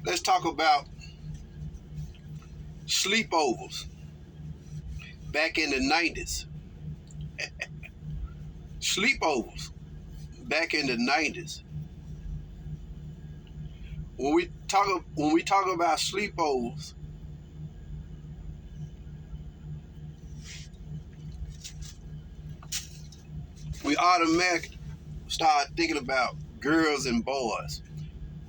Let's talk about sleepovers back in the 90s. Sleepovers back in the 90s. When we talk about sleepovers, we automatically start thinking about girls and boys.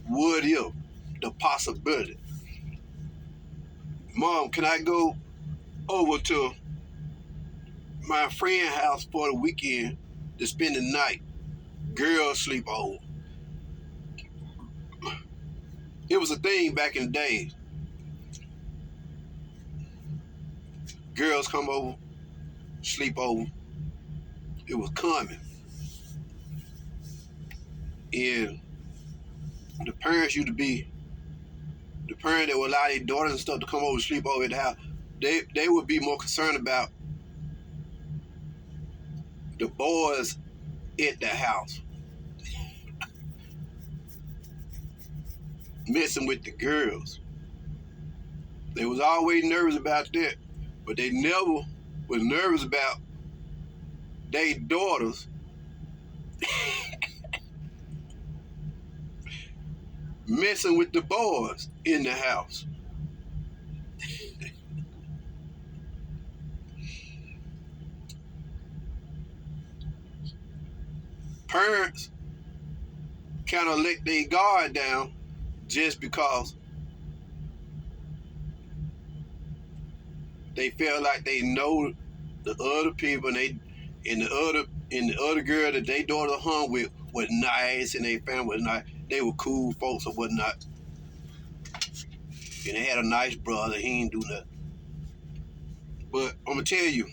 Would if, the possibility. Mom, can I go over to my friend's house for the weekend to spend the night? Girls sleep over. It was a thing back in the days. Girls come over, sleep over. It was common. And the parents used to be, the parents that would allow their daughters and stuff to come over and sleep over at the house, they would be more concerned about the boys at the house messing with the girls. They was always nervous about that, but they never was nervous about their daughters messing with the boys in the house. Parents kind of let their guard down just because they felt like they know the other people and the other girl that they daughter hung with was nice and their family was nice. They were cool folks or whatnot. And they had a nice brother, he ain't do nothing. But I'm gonna tell you,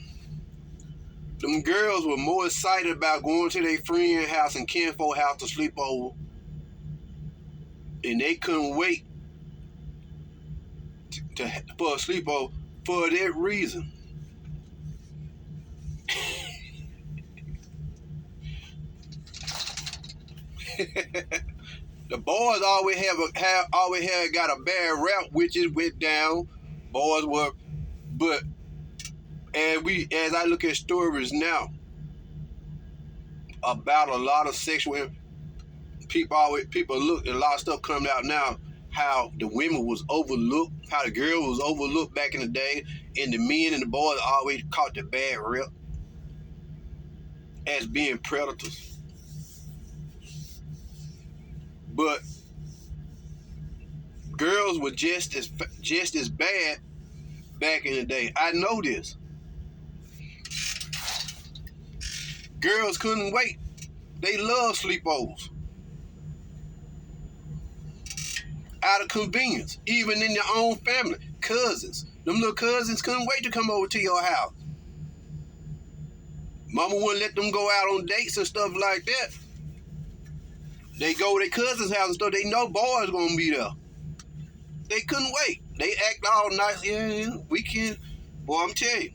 them girls were more excited about going to their friend's house and kinfolk house to sleep over, and they couldn't wait for a sleepover for that reason. The boys always had got a bad rap, witches went down. Boys were, but as I look at stories now about a lot of sexual people look a lot of stuff coming out now, how the women was overlooked, how the girl was overlooked back in the day, and the men and the boys always caught the bad rep as being predators. But girls were just as bad back in the day. I know this. Girls couldn't wait. They love sleepovers. Out of convenience, even in their own family, cousins. Them little cousins couldn't wait to come over to your house. Mama wouldn't let them go out on dates and stuff like that. They go to their cousin's house and stuff. They know boys gonna be there. They couldn't wait. They act all nice. Yeah, we can. Boy, I'm telling you.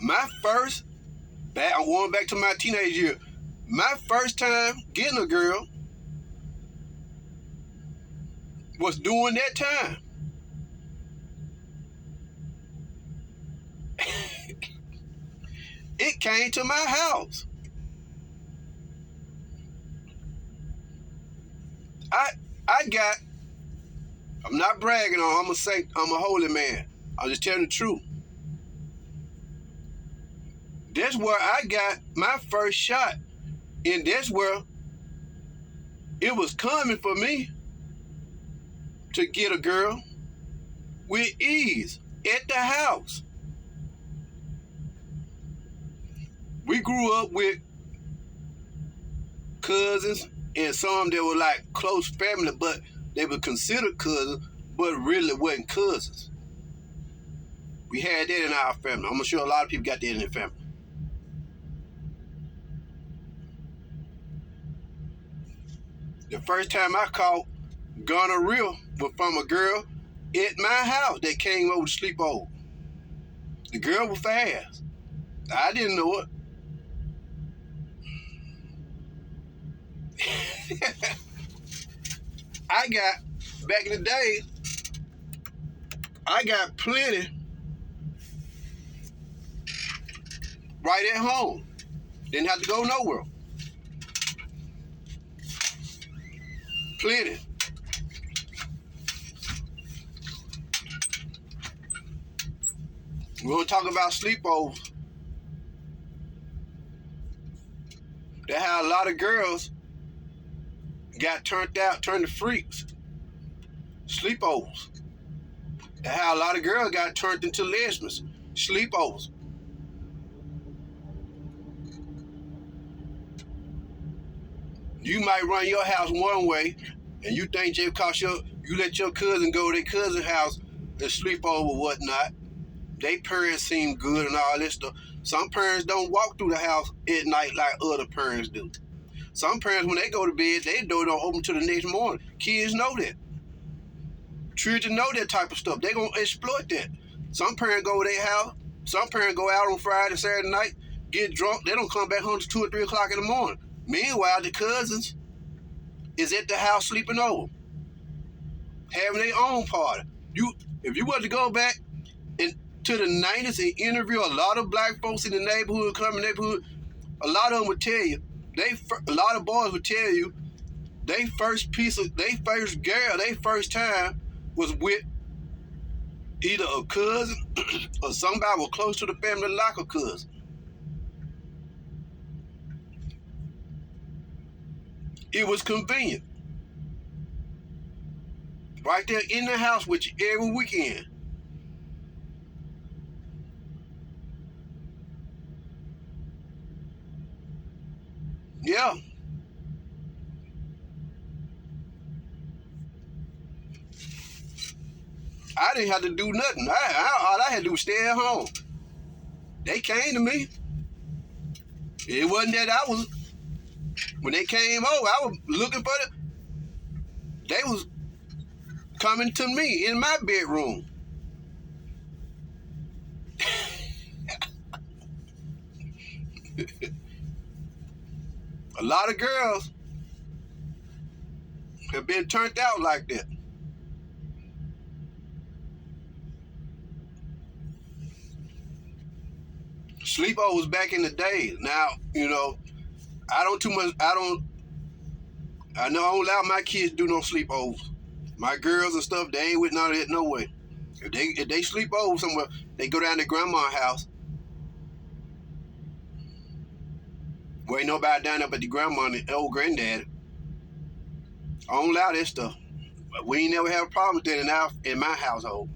I'm going back to my teenage year. My first time getting a girl was during that time. It came to my house. I'm not bragging on, I'm a holy man. I'm just telling the truth. That's where I got my first shot. And that's where it was coming for me to get a girl with ease at the house. We grew up with cousins and some that were like close family, but they were considered cousins, but really wasn't cousins. We had that in our family. I'm sure a lot of people got that in their family. The first time I caught gonorrhea was from a girl at my house that came over to sleep over. The girl was fast. I didn't know it. I got, back in the day, I got plenty right at home. Didn't have to go nowhere. Plenty. We're going to talk about sleepovers. That how a lot of girls got turned to freaks. Sleepovers. That how a lot of girls got turned into lesbians. Sleepovers. You might run your house one way, and you think just because you let your cousin go to their cousin's house and sleep over or whatnot, they parents seem good and all this stuff. Some parents don't walk through the house at night like other parents do. Some parents, when they go to bed, their door don't open till the next morning. Kids know that. Children know that type of stuff. They gonna exploit that. Some parents go to their house. Some parents go out on Friday, Saturday night, get drunk. They don't come back home till 2 or 3 o'clock in the morning. Meanwhile, the cousins is at the house sleeping over, having their own party. If you were to go back to the 90s and interview a lot of black folks in the neighborhood, a lot of them would tell you, a lot of boys would tell you, their first time was with either a cousin or somebody was close to the family like a cousin. It was convenient. Right there in the house with you every weekend. Yeah. I didn't have to do nothing. All I had to do was stay at home. They came to me. It wasn't that when they came over, I was looking for them. They was coming to me in my bedroom. A lot of girls have been turned out like that. Sleepovers back in the day. Now, I know I don't allow my kids to do no sleepovers. My girls and stuff, they ain't with none of that no way. If they sleep over somewhere, they go down to grandma's house. Where ain't nobody down there but the grandma and the old granddad. I don't allow that stuff. But we ain't never have a problem with that in my household.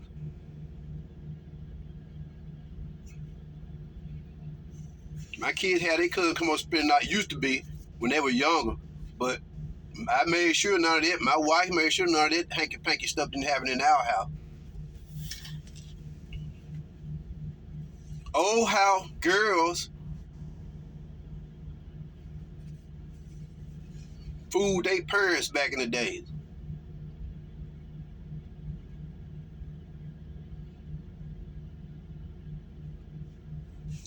My kids had their cousins come on spend the night, used to be when they were younger. But I made sure none of that. My wife made sure none of that hanky-panky stuff didn't happen in our house. Oh, how girls fooled their parents back in the days.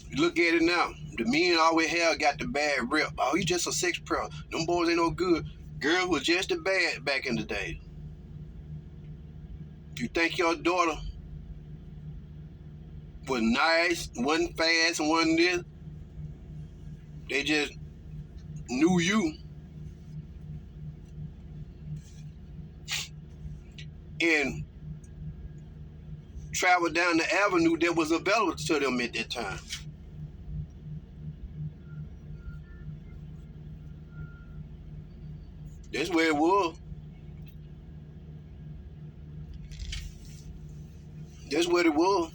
You look at it now. The men always got the bad rep. Oh, you just a sex predator. Them boys ain't no good. Girls was just as bad back in the day. You think your daughter was nice, wasn't fast, and wasn't this? They just knew you. And traveled down the avenue that was available to them at that time. That's where it was. That's what it was.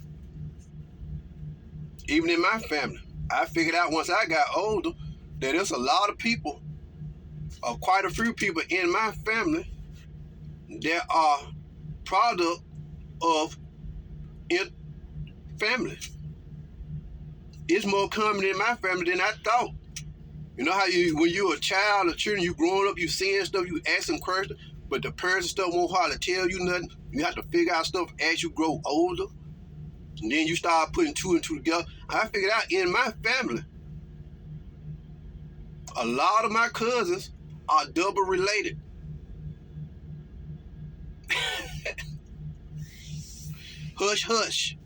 Even in my family. I figured out once I got older that there's a lot of people, or quite a few people in my family that are product of family. It's more common in my family than I thought. You know how when you're a child or children, you growing up, you seeing stuff, you asking questions, but the parents and stuff won't hardly tell you nothing. You have to figure out stuff as you grow older. And then you start putting two and two together. I figured out in my family, a lot of my cousins are double related. Hush, hush.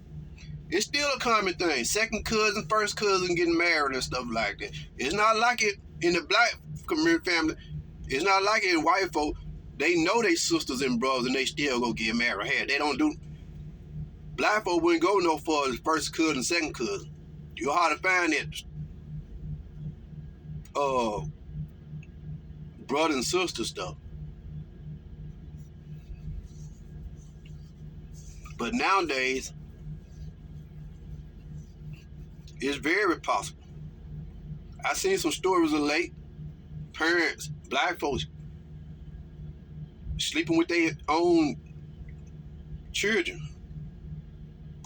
It's still a common thing. Second cousin, first cousin getting married and stuff like that. It's not like it in the black community family. It's not like it in white folk. They know they sisters and brothers and they still go get married. Hey, they don't do. Black folk wouldn't go no far as first cousin, second cousin. You're hard to find that brother and sister stuff. But nowadays, it's very possible. I seen some stories of late parents, black folks, sleeping with their own children,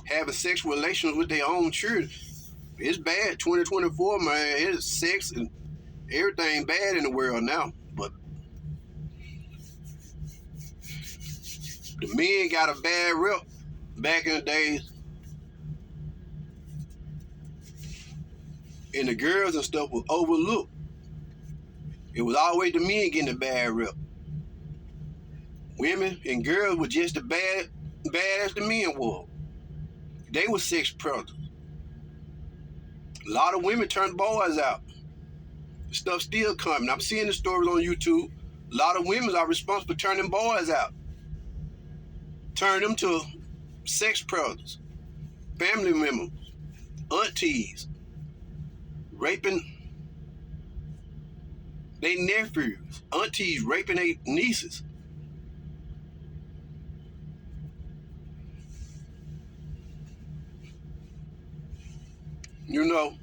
having sexual relations with their own children. It's bad. 2024, man. It's sex and everything bad in the world now. But the men got a bad rep back in the days. And the girls and stuff was overlooked. It was always the men getting a bad rep. Women and girls were just as bad as the men were. They were sex predators. A lot of women turned boys out. Stuff still coming. I'm seeing the stories on YouTube. A lot of women are responsible for turning boys out. Turn them to sex predators. Family members. Aunties. Raping their nephews. Aunties raping their nieces. You know,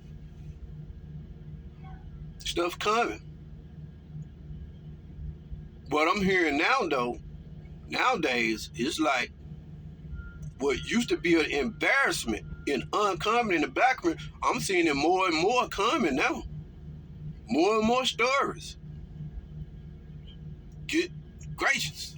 stuff coming. What I'm hearing now, though, nowadays, it's like what used to be an embarrassment and uncommon in the black community. I'm seeing it more and more common now. More and more stories. Good gracious.